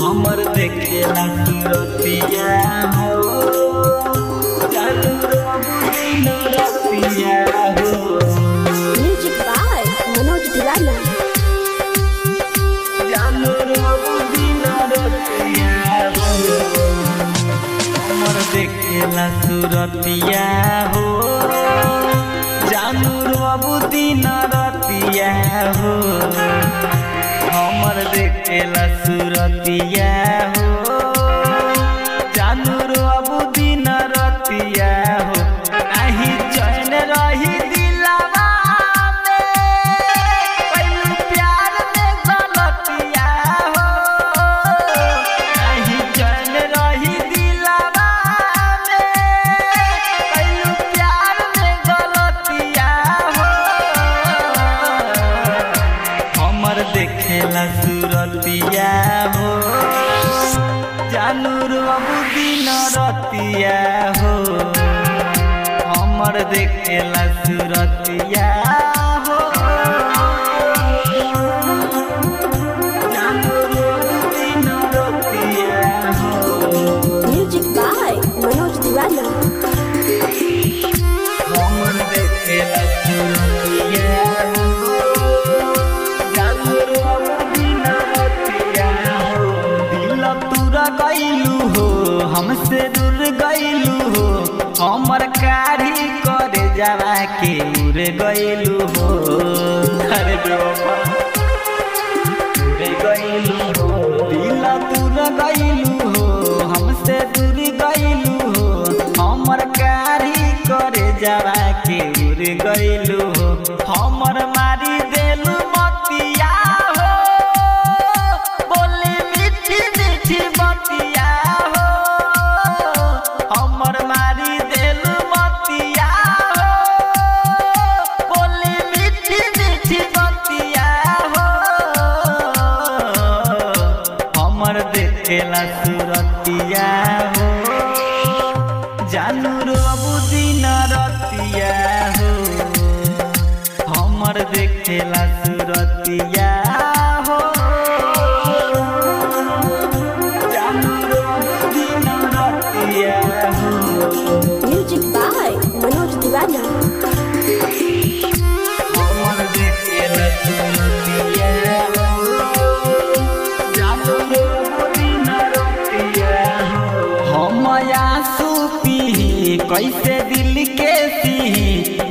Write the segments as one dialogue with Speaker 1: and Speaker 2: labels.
Speaker 1: हमर देखेला सुरतिया हो जानू दिन रतिया हो।
Speaker 2: म्यूजिक बाय मनोज दीवाना।
Speaker 1: जानू दिन रतिया हो हमर देखेला सुरतिया हो जानू दिन रतिया हो हमर देखेला सुरतिया हो जानू दिन रतिया हो। नहीं चैन रही दिलवा में पहलू प्यार में गलतिया हो। नहीं चैन रही दिलवा में पहलू प्यार में गलतिया हो। हमर देखेला सुरतिया हो जानू दिन रतिया हो हमर देखेला सुरतिया हो जानू दिन रतिया हो।
Speaker 2: म्यूजिक बाय मनोज दीवाना।
Speaker 1: हमर देखेला सुरतिया हो जानू दिन रतिया हो। दिल तूरा गइलू हो हमसे दूर गइलू हो हमर कारी करे जावा के उड़ गइलू हो। अरे बेवफा उड़ गइलू हो दिल तूरा गइलू हो हमसे दूर गइलू हो हमर कारी करे जावा के उड़ गइलू हो। हमर मारी देलू मतिया हो बोली मीठी मीठी बतिया हो। हमर मारी देलू मतिया हो बोली मीठी मीठी बतिया हो। हमर देखेला सुरतिया हो जानू दिन रतिया हो हमर देखेला सुरतिया हो जानू दिन रतिया हो।
Speaker 2: म्यूजिक बाय मनोज दीवाना।
Speaker 1: हमर देखेला सुरतिया हो जानू दिन रतिया हो। हम आंसू पी कैसे दिल के सी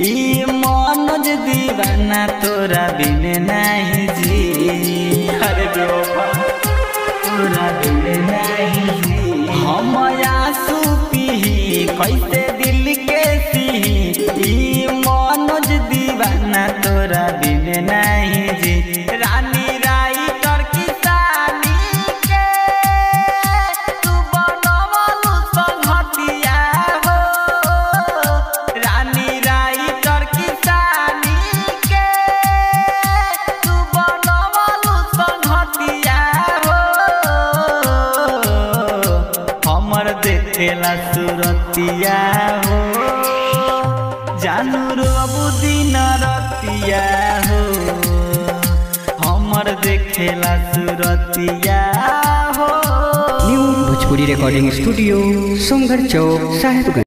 Speaker 1: ई मनोज दीवाना तोरा बिन नहीं जी। अरे बेवफा तोरा बिन नहीं जी। हम आंसू पी कैसे दिल के सी ई मनोज दीवाना तोरा बिन नहीं जी। रानी राइटर किसानी के तू बनवलू संगतिया हो। रानी राइटर किसानी के तू बनवलू संगतिया हो। हमर देखेला सुरतिया हो जानू दिन रतिया हो हमर देखेला सुरतिया हो।
Speaker 3: New Bhojpuri recording studio Somgarh Chowk Sahebganj.